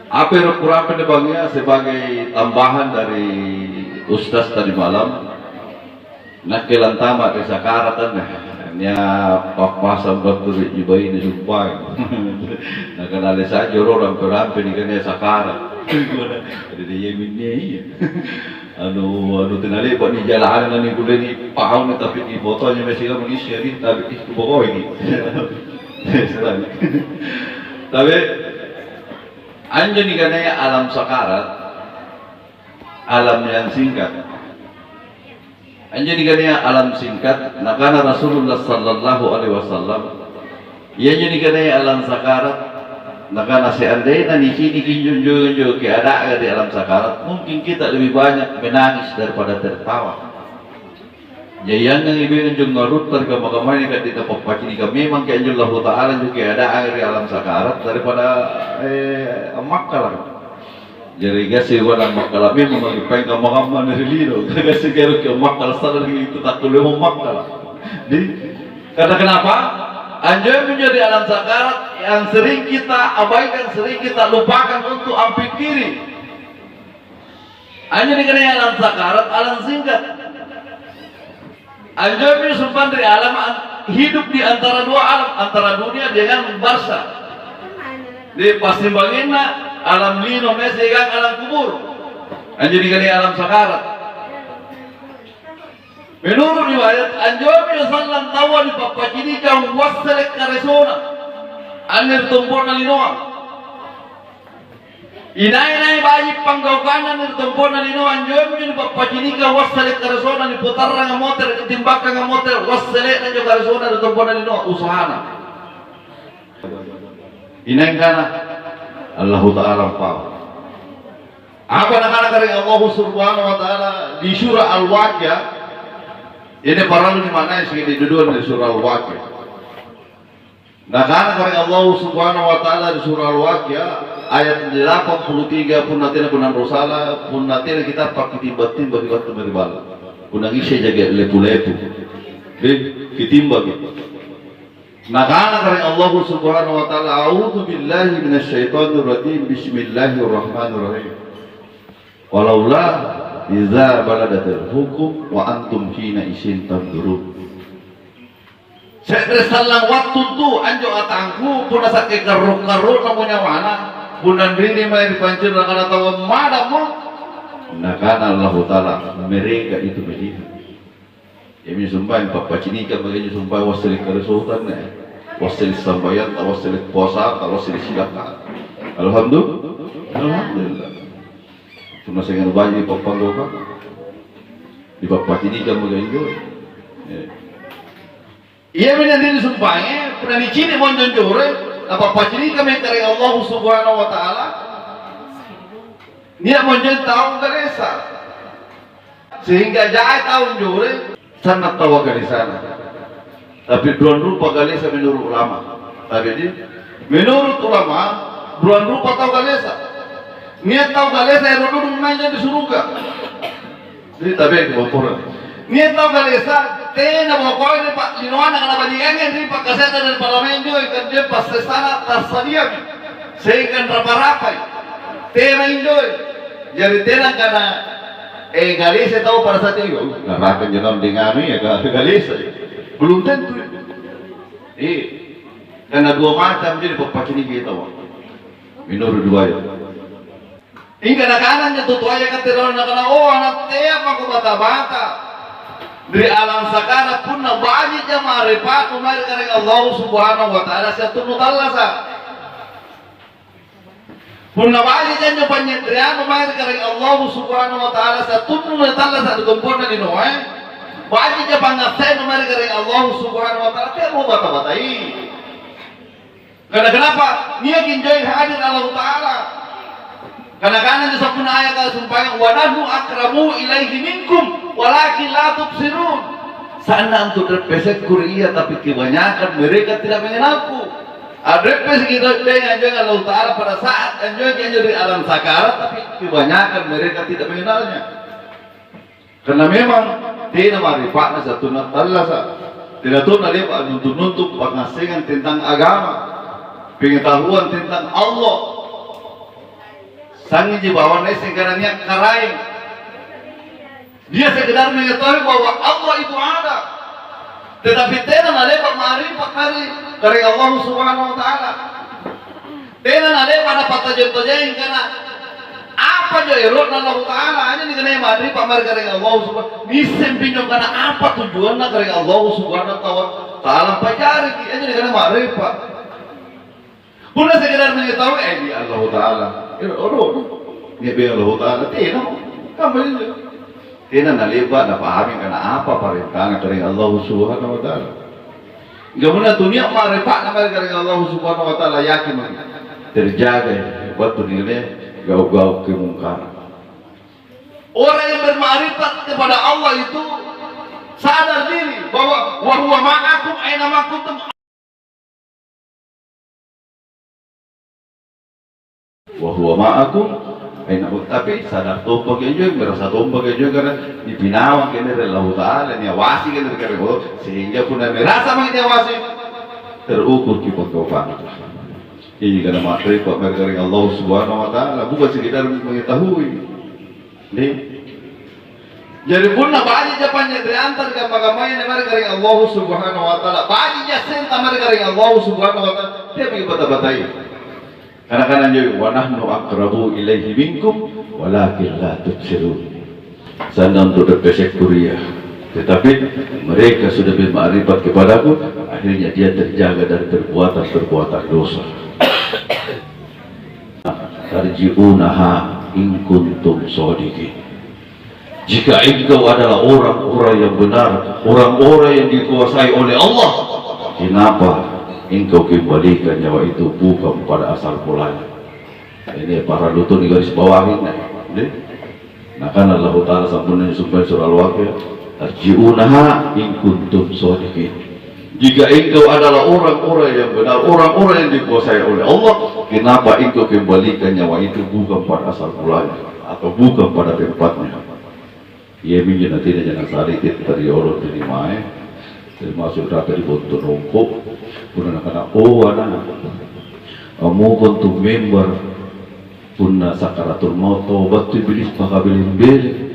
Apa yang kurang penebangnya sebagai tambahan dari Ustaz tadi malam, nakilan tamat di sakaratan nya papasam betul ibu ini sumpah. Nak kenal saja orang berampe ni kena sakarat. Jadi dia ini. Anu tenali pak ni jalan ni kuda ni paham ni tapi di fotonya masih kamu ni share tapi itu pokok ini. Tapi anjo ni kena alam sakarat, alam yang singkat. Anjo ni kena alam singkat. Nakana Rasulullah sallallahu alaihi wasallam. Ia jadi kena alam sakarat. Nakana seandainya ni sini kinjunjung keadaan di alam sakarat, mungkin kita lebih banyak menangis daripada tertawa. Jayan yang ibu yang ngarut terkemang-kemang ini kita papaci ni kami memang ke Allah Taala juga keadaan di alam sakarat daripada makalah. Jadi gasi walang makalah memang magipeng kamang-kamang dari lino. Gasi kero ke makal salah itu tak boleh makalah. Jadi karena kenapa? Anjay menjadi alam sakarat yang sering kita abaikan, sering kita lupakan untuk pikiri. Anjay dikenai alam sakarat, alam singkat. Anjay menyumpah dari alam hidup di antara dua alam, antara dunia dengan barzah. Di pasti bagaimana alam lino mesegang alam kubur. Anjay dikenai alam sakarat. Menurut riwayat Anjami sallam tawa di papajidika wasalek karesona anir tumpon na linoa inay bayi panggaukan anir tumpon na linoa Anjami di papajidika wasalek karesona ni putar nga motor ketimbaka nga motor wasalek na karesona di tumpon na linoa usahana inay kana Allah Ta'ala pao apa nakana kari Allah Subhanahu Wa Ta'ala di surah Al-Waqiah. Ini paralu di mana sih di dua di surah Al-Waqiah. Nah karena kata Allah Subhanahu Wa Taala di surah Al-Waqiah ayat 83 pun nanti nak rosala pun nanti kita pakai timba-timba bagi waktu beribal. Pun lagi saya jaga lepu-lepu. Ditimba gitu. Nah karena kata Allah Subhanahu Wa Taala a'udzu billahi minasyaitonir rajim bismillahirrahmanirrahim. Walaulah iza baladatul hukum wa antum hina isin tanzurun. Saya salang waktu tu anjo atangku pun asa ke karo-karo namanya mana punan rini mai dipancir kana tawa mana mo. Nakana Allah Taala mereka itu begitu. Ini sumpah papacini ka maganya sumpah wasil karesutan wasil sambayan wasil puasa wasil silakan. Alhamdulillah. Cuma saya ingin banyak papanggoka di bapak ini kan mengenjo. Ia menjadi disumpahnya pernah dicini monjonjore apa bapak ini kami dari Allah Subhanahu Wa Taala. Dia monjon tahun galesa sehingga jahat tahun jore sangat tawa galesana. Tapi dua rupa galesa menurut ulama. Tapi menurut ulama dua rupa tahu galesa. Niat tahu galesa yang duduk nanya di surga. Jadi tapi bocoran. Niat tahu galesa, tena bocoran ni pak linoan nak nak bajikan ni pak kesehatan dan parlemen juga kan dia pas sana tersedia. Sehingga rapa-rapai. Tena enjoy. Jadi tena karena galesa tahu pada saat itu. Ngarakan jangan dengan ya galesa. Belum tentu. Karena dua macam jadi bapak ini kita menurut dua ya. Hingga nakanan nya tutu aya katirona nakana oh anak teh apa ku bata-bata di alam sakara pun na banyak ya marifat umar kareng Allah Subhanahu Wa Taala satunu tallasa pun na banyak nya panyendrian umar kareng Allah Subhanahu Wa Taala satunu tallasa dukumponna di noe banyak ya pangasen umar kareng Allah Subhanahu Wa Taala teh mau bata-batai karena kenapa nia kinjoy hadir Allah Taala. Kadang-kadang di sapuna ayat kalau sumpahnya wanahnu akramu ilaihi minkum walakin la tubsirun. Sana untuk terpesek kuria tapi kebanyakan mereka tidak mengenalku. Ada pesek kita dengan Allah Taala pada saat anjing di alam sakarat tapi kebanyakan mereka tidak mengenalnya. Karena memang tidak marifatnya satu Allah tidak tahu nanti nuntut pengasingan tentang agama, pengetahuan tentang Allah. Sangi di bawahnya sekarangnya karaing. Dia sekedar mengetahui bahwa Allah itu ada. Tetapi tidak nalepa ma'rifat dari Allah Subhanahu wa taala. Tidak nalepa dapat tajen-tajen karena apa jo erot Allah taala hanya dikenai ma'rifat dari Allah Subhanahu. Nisem pinjam karena apa tujuannya dari Allah Subhanahu wa taala pacari aja dikenai ma'rifat. Puna sekedar mengetahui di Allah taala. Dia bilang Allah taala tidak kembali. Tidak nalibat, nak pahami karena apa perintahnya dari Allah Subhanahu wa taala. Gimana dunia marifat nama dari Allah Subhanahu wa taala yakin terjaga buat dunia gau-gau kemungkaran. Orang yang bermarifat kepada Allah itu sadar diri bahwa wa huwa ma'akum aina ma kuntum. Wa huwa ma'akum. Tapi sadar tumpah juga, merasa tumpah juga karena dipinawang kini dari Allah Ta'ala, niawasi kini dari Allah, sehingga pun merasa makin niawasi, terukur kipot kawan. Ini karena materi Pak dari Allah Subhanahu Wa Ta'ala, bukan sekedar mengetahui. Jadi pun baji japannya diantar ke magamanya dari Allah Subhanahu Wa Ta'ala, baji jasen dari Allah Subhanahu Wa Ta'ala, dia pergi bata-batai. Karena jadi wa nahnu aqrabu ilaihi minkum walakin la tubsirun. Sana untuk dekat Korea. Tetapi mereka sudah bermakrifat kepadaku, akhirnya dia terjaga dari perbuatan dosa. Tarji'unaha in kuntum shadiqin. Jika engkau adalah orang-orang yang benar, orang-orang yang dikuasai oleh Allah, kenapa engkau kembalikan nyawa itu bukan pada asal mulanya? Ini para lutun di garis bawahin. Nah kan Allah Ta'ala sampun supaya surah Al-Waqiah, tarji'unaha in kuntum shadiqin. Jika engkau adalah orang-orang yang benar, orang-orang yang dikuasai oleh Allah, kenapa engkau kembalikan nyawa itu bukan pada asal mulanya atau bukan pada tempatnya? Ia minyak nanti jangan sadikit dari Allah terima termasuk rata di bonton rumpuk. Puna nakana anak kamu kontu member puna sakaratul maut tobat tu bilis pakabilin beli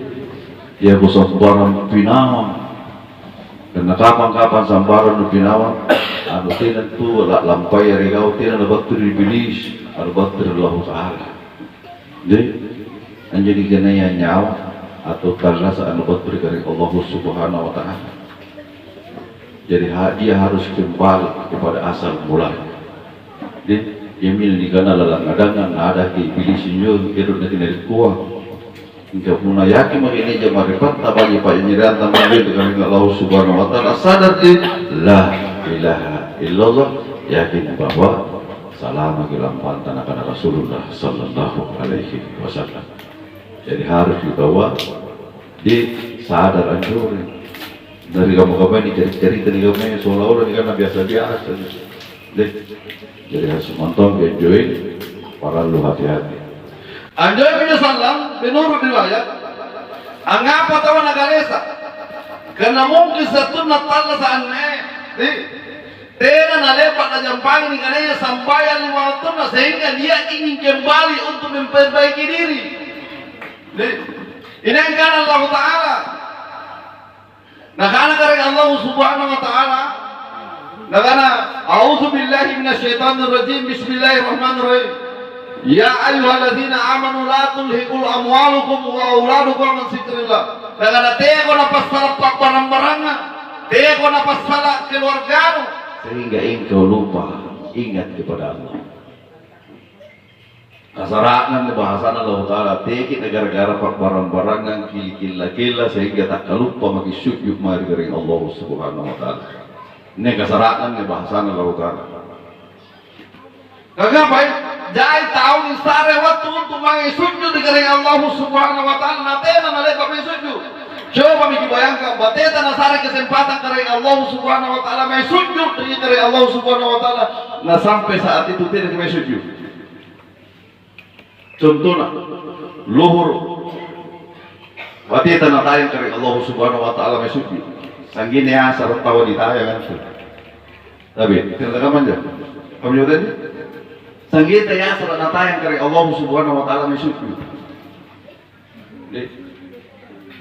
dia gosok barang pinawang karena kapan-kapan sambaran pinawang anu tidak tu lampai regau tidak dapat tu bilis dapat Allah Taala. Jadi anjadi kenanya nyawa atau karena saat dapat beri Allah Subhanahu Wa Taala. Jadi dia harus kembali kepada asal mulanya. Dia milih karena lalang-lalangan ada kebilisinyo itu dari kuah. Hingga puna yakin makanya jemaah repat tabagi panyiran tambahin dengan Allah Subhanahu Wa Taala sadar la ilaha illallah, yakin bahwa salam kelampan tanah Rasulullah Sallallahu Alaihi Wasallam. Jadi harus dibawa di sadar anjurin. Dari kamu-kamu ini cerita dari kamu seolah-olah ini karena biasa-biasa. Jadi harus menonton, enjoy, para lu hati-hati. Anjoy punya salam, menurut riwayat, angapa tahu nagaresa? Karena mungkin satu natala saannya, tidak nalepak na jampang ni kananya sampai 5 tahun sehingga dia ingin kembali untuk memperbaiki diri. Ini yang kan Allah Taala. Nah karena dari Allah Subhanahu Wa Taala, nah karena A'udzu billahi minasyaitonir rajim. Bismillahirrahmanirrahim. Ya ayyuhalladzina amanu la tulhiqul amwalukum wa auladukum an dzikrillah. Nah karena tego na pasal barang-barangna, tego na pasal keluargamu sehingga engkau lupa ingat kepada Allah. Kasarangan bahasan Allah Ta'ala teki negara-negara barang-barangan kila-kila sehingga tak lupa magi syukur mari dari Allah Subhanahu Wa Ta'ala. Ini kasarangan bahasan Allah Ta'ala. Kagak baik jai tahu ni sare waktu untuk magi sujud dari Allah Subhanahu Wa Ta'ala nanti nama lepas magi sujud. Coba miki bayangkan bateta nasare kesempatan dari Allah Subhanahu Wa Ta'ala magi sujud dari Allah Subhanahu Wa Ta'ala. Nah sampai saat itu tidak magi sujud. Contohnya luhur berarti tanah tayang dari Allah Subhanahu Wa Ta'ala mesuci sanggini asar tawa di tayang kan tapi tidak kapan aja kamu juga tadi Sanggita ya salat natayang kari Allah subhanahu wa ta'ala may sujud.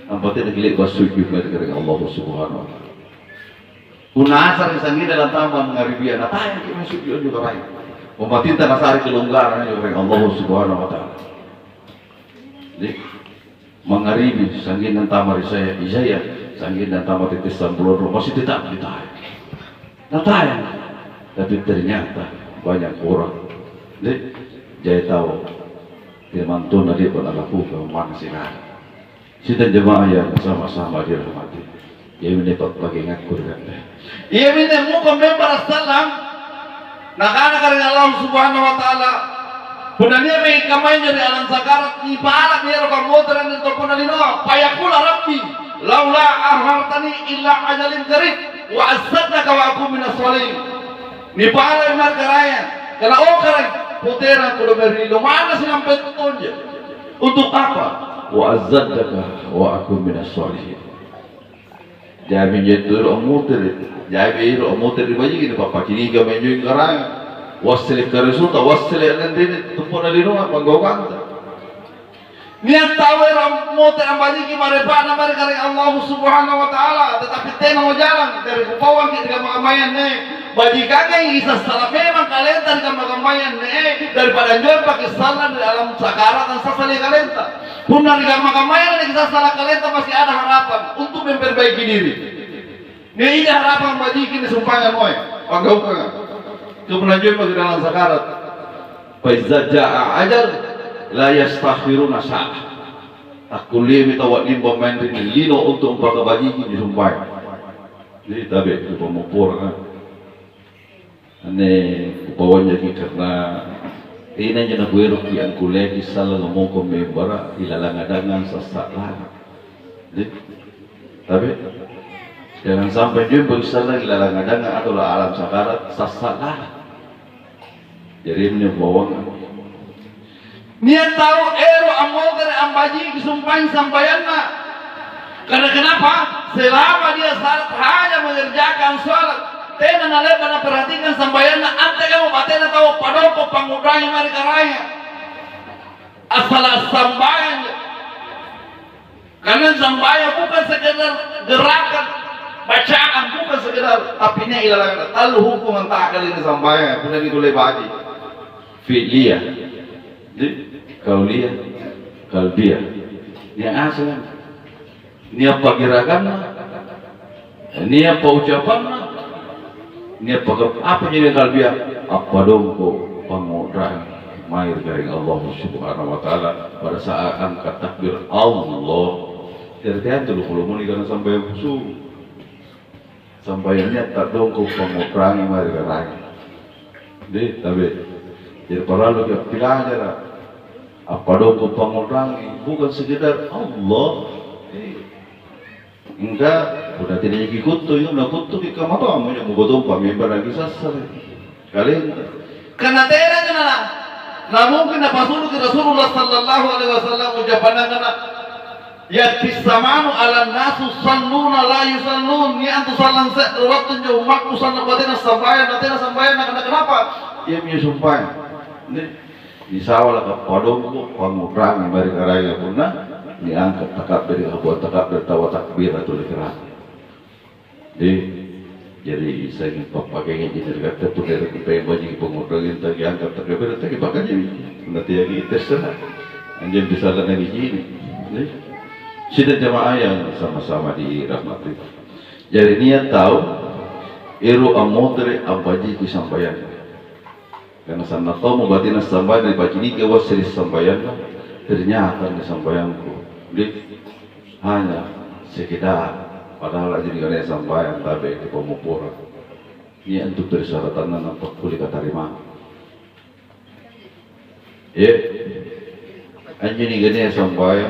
Ang pati nagilit ba sujud kari Allah subhanahu wa ta'ala. Kung naasar yung sanggita lang tamang ngaribiya, natayang kari may sujud juga rin. Umatinta nasari kelonggaran yung kari Allah subhanahu wa ta'ala. Mengaribi sanggit ng tama Isaya, sanggit ng tama titis ng blodro, masih tetap ditayang. Natayang. Tapi ternyata banyak orang jadi tahu firman Tuhan dia pernah lakukan mana sinar. Kita jemaah yang sama-sama dirahmati. Ia mendapat bagian kurang. Ia minta muka member salam. Nakana karena Allah Subhanahu Wa Taala. Punanya may kamay niya di alang sakarat ni paalak niya rokang motoran nito punalino. Payakula Rabbi, laula ahartani illa ajalin karib wa asadnaka wa aku minas salim. Ni paalak markaraya. Karena karang putera kudu berilo mana sih sampai tunja untuk apa? Wa azzadaka wa aku minas solihin. Jadi jetur omuter, jadi omuter di baju ini papa kini kau menjual karang, wasile keresuta wasile nanti tumpul di rumah penggawang. Niat tahu omuter baju ini mereka karang Allah Subhanahu Wa Taala, tetapi tenang jalan dari kupawang kita kamayan nih. Bajikannya isa salah memang kalenta di kamar-kamayan daripada jual pakai salah di dalam sakarat dan sasali kalenta. Pun dari kamar-kamayan yang isa salah kalenta masih ada harapan untuk memperbaiki diri. Ini harapan bajikin disumpahkan moy. Pagaukan. Kemudian jual pakai dalam sakarat. Faiza jaa ajal la yastakhiruna sa'ah. Aku lihat tawat limba main lino untuk pakai bajikin disumpahkan. Jadi tapi itu pemupur kan. Ane upawanya karena ini aja na buero ki ang kulay kisal ngomong ko membara ilalangadangan sa salah. Tapi jangan sampai dia berusaha ilalangadangan atau alam sakarat sa salah. Jadi ini bawang. Niat tahu amol dari ambaji disumpahin sampaian na. Karena kenapa? Selama dia salat hanya mengerjakan salat. Tena na leba na perhatikan sambayanna ante kamu batena tahu padoko pangudanya mereka raya asal sambayan karena sambayan bukan sekedar gerakan bacaan bukan sekedar tapi ini ilalang tahu hukum entah kali ini sambayan punya itu lebaji fi'liyah kauliyah kalbiyah yang asal ini apa gerakannya ini apa ucapannya ini apa jadi kalbiah apa dong ko pangudang mair garing Allah Subhanahu Wa Taala pada saat angkat takbir Allah tertian tuh kalau mau nikah sampai khusus sampainya tak dong ko pangudang mair garing deh tapi jadi perlu kita belajar apa dong ko pangudang bukan sekedar Allah enggak udah tidak ikut tuh itu nakut tuh kita mata amunya mau gotong pamember lagi sasar kalian karena tera kenapa nah mungkin apa suruh ke Rasulullah Sallallahu Alaihi Wasallam ucapan karena ya tisamanu ala nasu salluna la yusallun ni antu sallan waktu jauh makmu sallan batina sambayan karena kenapa ia punya sumpah di sawal ke padong kok pangurang mari karaya punna diangkat takbir buat takbir tawa takbir atau dikerak. Jadi saya ingin pakainya jadi kata tu dari kita bagi pengurang tadi angkat takbir tadi pakainya nanti lagi terserah anjing bisa lagi ini. Sudah jemaah yang sama-sama dirahmati. Jadi niat tahu iru amotre abaji ku sambayan. Karena sana tahu batin sambayan dari bagi ini kewas seri sambayan ternyata di sambayanku. Hanya sekedar padahal aja digana sampai tabe di pemupura ini untuk persyaratan nampak kulit katarima aja digana sampai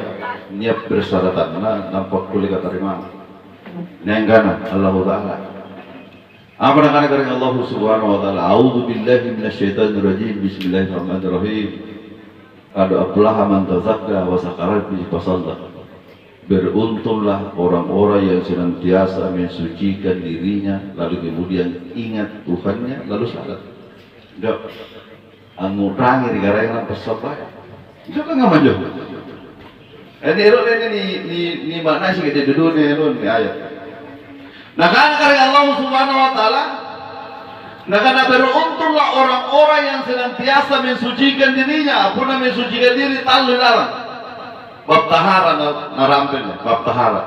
niat persyaratan nampak kulit katarima nenggana Allah Taala apa nak kata Allah Subhanahu Wa Taala a'udzu billahi minasyaitonir rajim bismillahirrahmanirrahim qad aflaha man tazakka wa saqara bi fasalla. Beruntunglah orang-orang yang senantiasa mensucikan dirinya lalu kemudian ingat Tuhannya lalu salat. ang ngurangi di garay ng pasabay. Itu kan nggak maju. Ini erot ni mana sih kita duduk ni ayat. Nah karena Allah Subhanahu Wa Taala, nah karena beruntunglah orang-orang yang senantiasa mensucikan dirinya, pun mensucikan diri talu larang. Bab tahara narampil, bab tahara.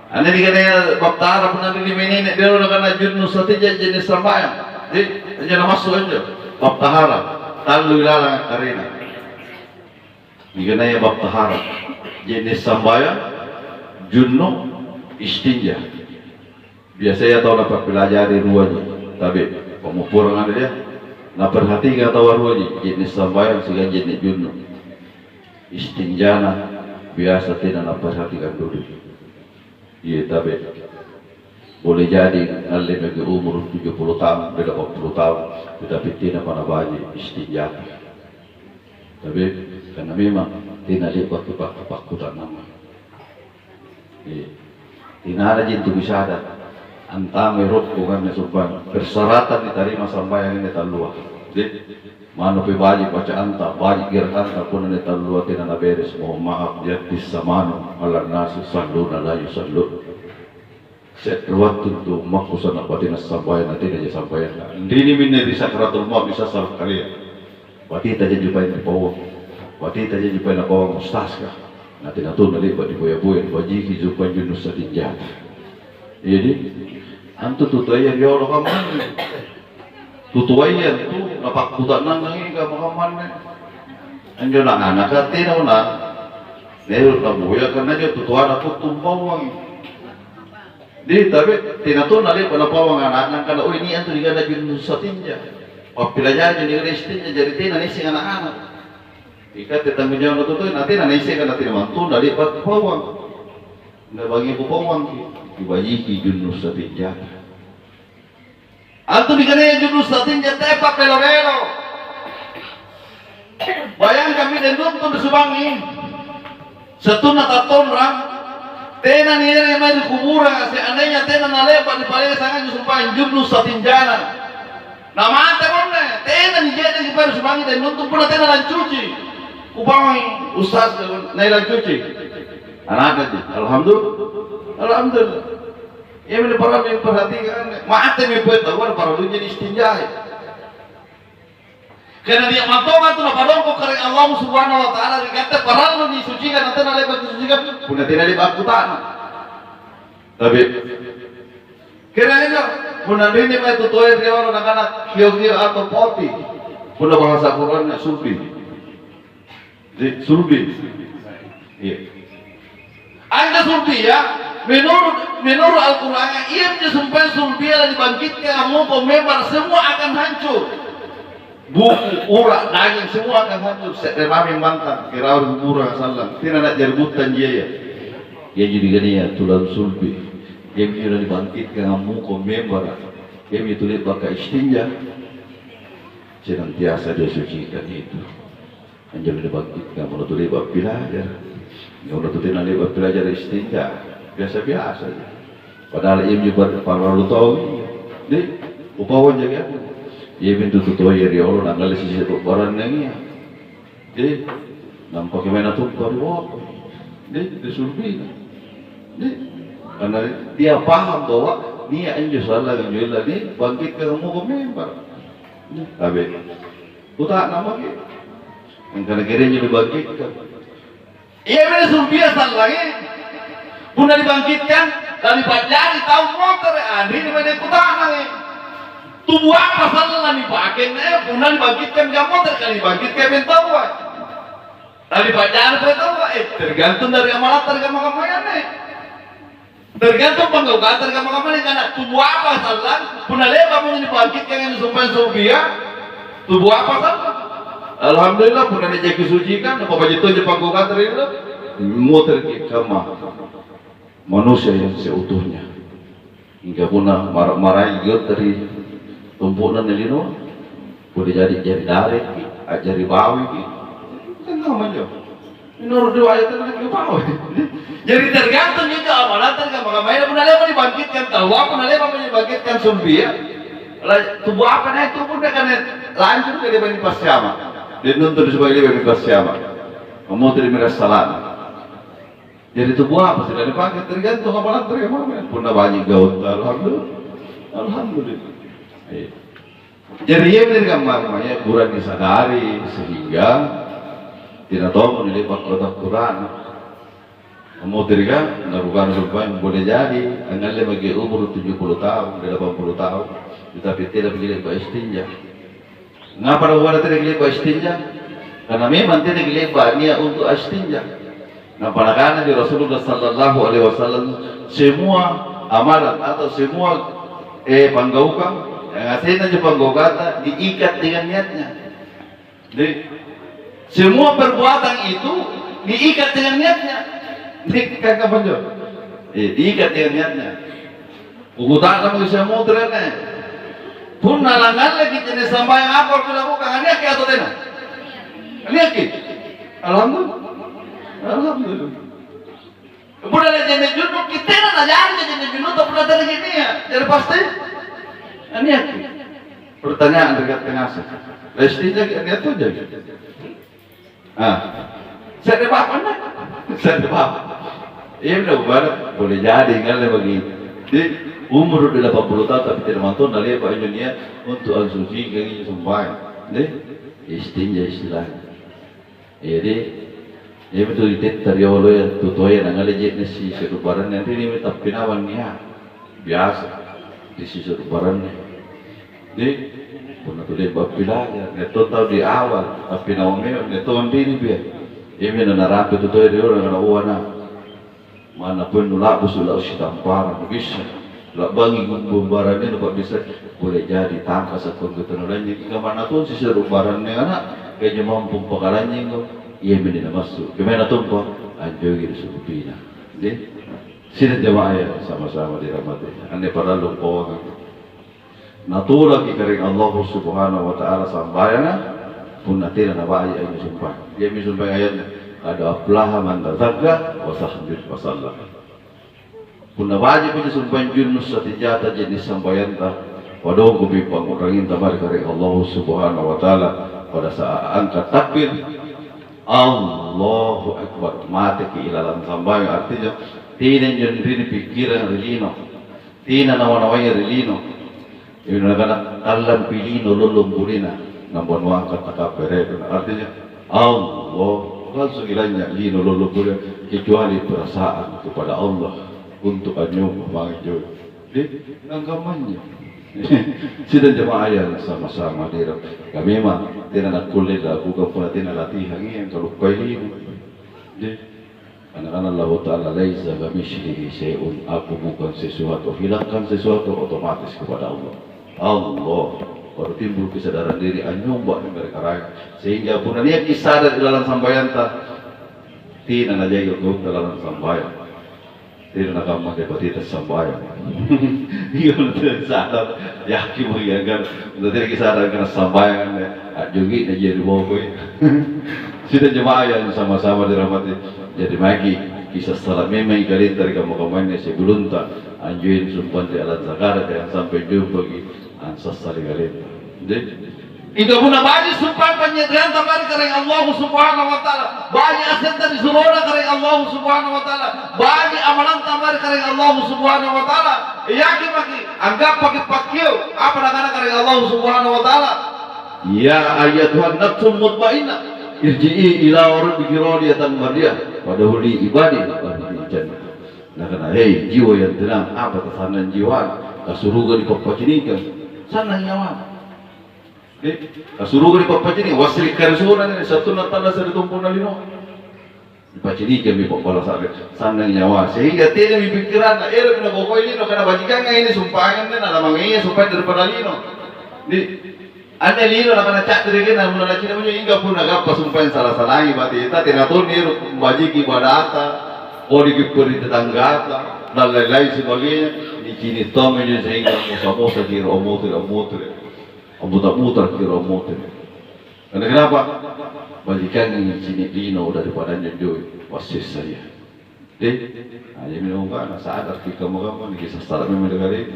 Ane dikatakan bab tahara pun ada di mana dia orang kena junus saja jenis sembahyang. Jadi jangan masuk aja. Bab tahara, talu larang karena. Dikatakan bab tahara, jenis sembahyang, junub, istinja. Biasanya tahu dapat pelajari ruanya, tapi pemupuran ada dia. Nak perhatikan tahu ruanya, jenis sembahyang sehingga jenis junub, istinjana biasa tidak nak perhatikan dulu. Iya tapi boleh jadi alim lagi umur 70 tahun, beda 40 tahun, tetapi tidak pernah banyak istinja. Tapi karena memang tidak lihat kepakkutan nama. Tidak ada jintu bisa ada. Antame rot bukan sumpah persyaratan diterima sampai yang luar. Jadi mana baji baca anta baji gerakan pun ini luar tidak ada beres. Mohon maaf dia disamanu ala nasi sallu la yusallu. Setiap tentu maksud nak batin sampai nanti dia sampai. Ini minne di sakratul maut bisa salah kalian. Bati taja jumpa di bawah. Bati taja jumpa di bawah mustasqa. Nanti natu nali bati boya-boya baji jumpa junus satinja. Jadi antu tutuayan ya Allah kamu tutuayan tu napak putak nang nangi ka makaman anjo na anak katina na nero na buya kana jo tutuan aku tumpawang di tapi tinato na le pala pawang anak kana oi ni antu digana jun satinja papilajari ni restinja jadi tina ni sing anak-anak ikat tanggung jawab tutu nanti na nisi kana tina mantu na le pawang na bagi pawang dibajihi junus satinja. Antu dikanaya junus satinja tepak belo-belo. Bayang kami dendung tu disubangi. Setuna taton ram. Tena nire mai di kuburan seandainya tena nalepa di paling sangat disumpahin junus satinjana. Nama ante monne. Tena ni jadi di paling subangi dendung tu pula tena lancuci. Kubangi ustaz nai lancuci. Anak aja. Alhamdulillah. Ya mana para yang perhatikan, maate me puet tahu para lu jadi istinjai. Karena dia mantongan tu napadong ko kare Allah Subhanahu Wa Taala dikata para lu disucikan nanti nale disucikan pun tidak dibakutan. Tapi kerana pun nanti ni mai tutoy dia orang anak kio-kio atau poti. Pun bahasa Quran sulbi. Sulbi. Iya. Anda sulbi ya. Menurut Al-Quran, ia sampai sulbiya dibangkitkan, kamu komebar semua akan hancur. Buku, urat, daging semua akan hancur. Sekiranya mantan, kira kuburan salam. Tidak nak jerbutan dia ya. Ia jadi gini ya, tulang sulbi. Ia sudah dibangkitkan, kamu komebar. Ia tulis bakal istinja. Senantiasa dia sucikan itu. Anjali dibangkitkan, menurut tulis bab belajar. Menurut tulis nanti bab belajar istinja. Biasa-biasa aja. Padahal ia juga para lu tahu deh upawan jaga ia pintu tutup ya dia Allah nanggal sisi barang yang deh nampak gimana tuh baru deh disurbi deh karena dia paham bahwa dia anjur salah yang jual lagi bangkit ke rumah member tapi utak nama gitu yang kira-kira dibangkitkan ia benar surbi asal lagi pun dibangkitkan dari pelajari tahu motor Andri di mana kutangan tubuh apa salah dipakai pun dibangkitkan gak motor kan dibangkitkan bentang dari pelajari bentang tergantung dari amalan tergama-gamanya tergantung penggugatan tergama-gamanya karena tubuh apa salah pun lewat mau dibangkitkan yang disumpah surbiya tubuh apa salah alhamdulillah pun dijeki sucikan apa baju itu penggugatan itu motor kama manusia yang seutuhnya hingga punah marah-marah ikut dari tumpukan nelino boleh jadi dari ajari bawi kan namanya menurut riwayat itu bawi jadi tergantung juga amalan tergantung makanya pun ada dibangkitkan tahu apa ada dibangkitkan sumbia tubuh apa nih tubuh dah kan lanjut ke dia bani pasyama. Dia nuntut sebagai dia bani pasyama. Kamu terima salat. Jadi tubuh apa sih dari pakai tergantung apa lah terima. Pun banyak gaut alhamdulillah. Jadi ia berikan maknanya kurang disadari sehingga tidak tahu menilai kotak Quran. Kamu teriak, lakukan supaya boleh jadi. Anda bagi umur 70 tahun, 80 tahun, tetapi tidak boleh beristinja. Ngapa orang tidak boleh beristinja? Karena memang tidak boleh niat untuk istinja. Nah, karena di Rasulullah Sallallahu Alaihi Wasallam semua amalan atau semua panggaukan yang hasilnya panggaukan diikat dengan niatnya. Jadi, semua perbuatan itu diikat dengan niatnya. Diikat apa jo? Diikat dengan niatnya. Ukutan kamu bisa muternya. Pun nalangan lagi jenis sampai yang apa harus dilakukan? Ini aki atau tidak? Ini aki. Alhamdulillah. Alhamdulillah. Bukan ada jenis junuk kita nak jadi jenis junuk tak pernah ada gini ya. Jadi pasti. Ini aki. Pertanyaan dekat tengah sih. Restinya ini tu jadi. Saya ada apa anda? Saya ada apa? Ia benar boleh jadi kan bagi. Di umur 80 tahun tapi tidak mantul dari Pak Indonesia untuk al-suci kali sumpah. Deh, istinja istilahnya. Jadi, ia betul itu teriolo ya tutoy yang ngalejek nasi seruparan nanti ini minta pinawan niya biasa di seruparan ni. Di pun tu dia bapilanya. Neto tahu di awal tapi naumnya neto andini biar. Ia mina narapi tutoy dia orang kana uwana. Mana pun nulak busulah usitampar bisa. Lah bangi gumbarannya dapat bisa boleh jadi tangkas atau ketenulannya ke mana tuh si seruparannya anak kayaknya mampu pekarannya kok iya benar masuk gimana tuh kok anjur gitu supina deh sini jemaah ya sama-sama dirahmati ane pada lupa natura kering Allah Subhanahu Wa Taala sambayana pun nanti na bayi ayo sumpah dia misumpah ayatnya ada aflaha man tazakka wa sahbir wa sallam pun wajib punya sumpah junus satijata jenis sampayanta wadong kubi pangurangin tabar kari Allah Subhanahu Wa Taala pada saat angkat takbir Allahu Akbar mati ke ilalan sampai artinya tidak jadi pikiran relino tidak nawan-nawan relino ini nak kalam pilino lulum bulina namun wangkat takabere artinya Allah langsung ilanya lino lulum bulina kecuali perasaan kepada Allah untuk anjung mengajul di nangkamannya sudah jemaah yang sama-sama dirap kami memang tidak nak kulit aku pun tidak latihan yang kalau kali di anak-anak Allah Ta'ala laisa kamitslihi syai'un aku bukan sesuatu hilangkan sesuatu otomatis kepada Allah baru timbul kesadaran diri anjung buat mereka raya sehingga pun dia kisah dari dalam sambayan tidak ada jaga dalam sambayan tidak nak kamu dapat itu sambayan iya betul sadar yakin mengiyakan untuk tidak kisah dengan sambayan jogi na jadi bokoy sudah jemaah yang sama-sama dirahmati jadi magi kisah salam memang kali dari kamu-kamunya sebelum tak anjuin sumpah di alat zakat yang sampai jumpa lagi ansas saling kali itu pun banyak sumpah penyediaan tambahan karena Allah Subhanahu Wa Taala banyak aset dari surga karena Allah Subhanahu Wa Taala banyak amalan tambahan karena Allah Subhanahu Wa Taala yakin bagi anggap pakai pakio apa nak karena Allah Subhanahu Wa Taala ya ayatuhan nafsul mutmainnah irji'i ila rabbiki radiyatan mardiyah wadhuli ibadi jannah nah karena hei jiwa yang tenang apa kesanan jiwa kasuruga di papacinikan sana nyawa kasuruga di papacini wasri karsunan ini satu natala sa ditumpo na lino dipacinikan mi papala sana nyawa sehingga tidak mipikiran na ero pinagokoy lino karena bajikan nga ini sumpahan na alamang iya sumpah daripada lino di anda lino na kana cak dari kena mula na cina mo hingga pun nagapa sumpahan salah-salahi bati ita tinatul niro bajiki badata o dikipuri tetanggata dan lain-lain sebagainya di sini tome ni sehingga musa-musa kira omotre mutar kira omotre karena kenapa bajikan yang sini lino daripada nyojoy wasis saya deh aja minum kan sadar kita kamu ni kisah salah memang dari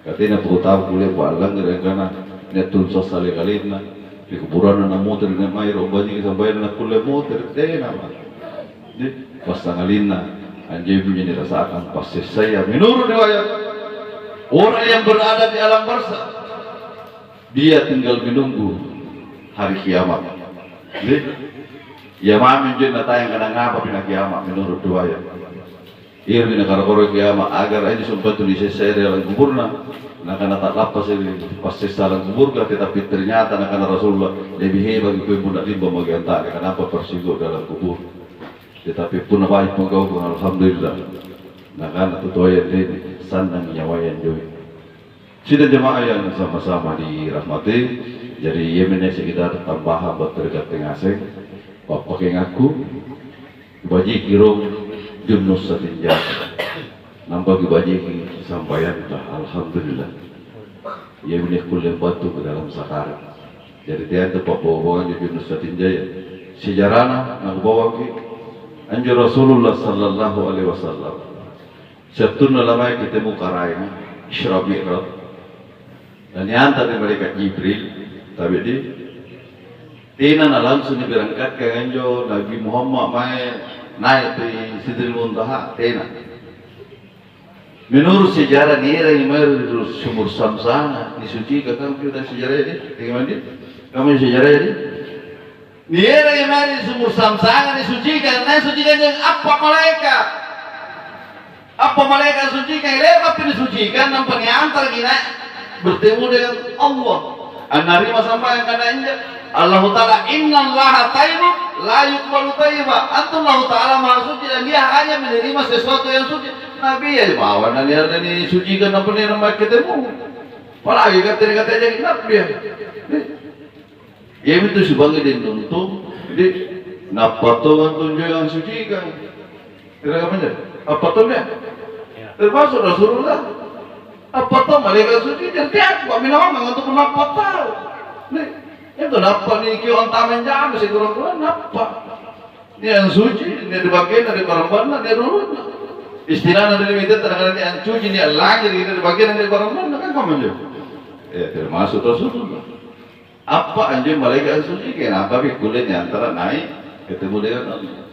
Katanya pagkatapos kuliah palang karena netun sa sali-kalit na di kuburan na motor na mayroon ba niya isang bayan na kuliah motor naman di basta ngalin na anjay punya dirasakan pasti saya menurut riwayat orang yang berada di alam barzah dia tinggal menunggu hari kiamat di ya mamin jen na tayang kanang ngapa pina kiamat menurut riwayat iya binakara-kara kiamat agar ini sempat tulis saya dalam kubur na karena tak lapas ini pasti salah kubur tetapi ternyata karena Rasulullah lebih hebat itu pun tak limba bagian tak kenapa persigo dalam kubur tetapi pun baik mengkau alhamdulillah nah karena itu ayat ini sandang nyawayan joy sudah jemaah yang sama-sama dirahmati jadi Yemen sekitar tambahan buat terdekat dengan asing bapak yang aku baji kirong Yunus satinja nampak baji sampaian alhamdulillah ia punya kuliah batu ke dalam sekarang jadi dia tempat bawa-bawa Yunus satinja ya sejarahnya nak bawa ke anjur Rasulullah sallallahu alaihi wasallam setun lamai kita mukaraya Isra Mi'raj dan diantar dari malaikat Jibril tapi di tina langsung diberangkat ke anjo Nabi Muhammad mai naik di Sidratul Muntaha tina menurut sejarah ni yang menurut sumur Samsana disucikan kan kita sejarah ini bagaimana dia kamu sejarah ini ni yang menurut sumur Samsana disucikan dengan apa malaikat sucikan lewat disucikan nampak ni antar kita bertemu dengan Allah an-narima sampai yang kata injak Allah Ta'ala inna Allah tayyib la yuqbalu tayyiba Allah Ta'ala maha suci dan dia hanya menerima sesuatu yang suci Nabi ya bawa dan dia ini sucikan apa ni nama ketemu apalagi kata jadi Nabi ya itu sebagai dinuntung jadi napatungan tunjuk yang sucikan kira-kira macam apa tu dia termasuk Rasulullah apa tu malaikat suci dan tiap kami nama untuk apa tahu itu napa nih kion tamen jago si kurang-kurang napa ini yang suci ini dibagian dari barang-barang dia nurut istilah dari itu terkadang yang suci ini lagi dari bagian dari barang-barang kan kamu juga ya termasuk Rasulullah apa anjing malaikat suci kenapa bikulnya antara naik ketemu dengan Allah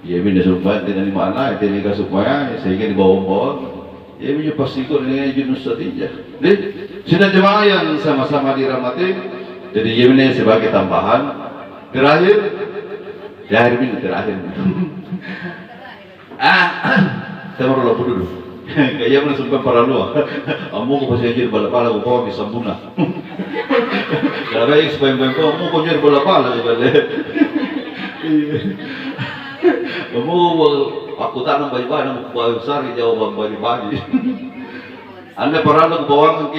ya bina sumpah dengan mana itu nikah supaya sehingga dibawa-bawa ya bina pasti kau dengan Yunus saja sudah jemaah yang sama-sama dirahmati jadi Yemen sebagai tambahan terakhir ya ini terakhir saya mau lupa dulu kayak mana sumpah para luar kamu kau pasti jadi bala-bala kau bawa bisa bunga karena eksperimen kau kamu kau jadi bala-bala juga deh kamu aku tanam baju-baju besar di jawaban baju-baju anda para lu bawa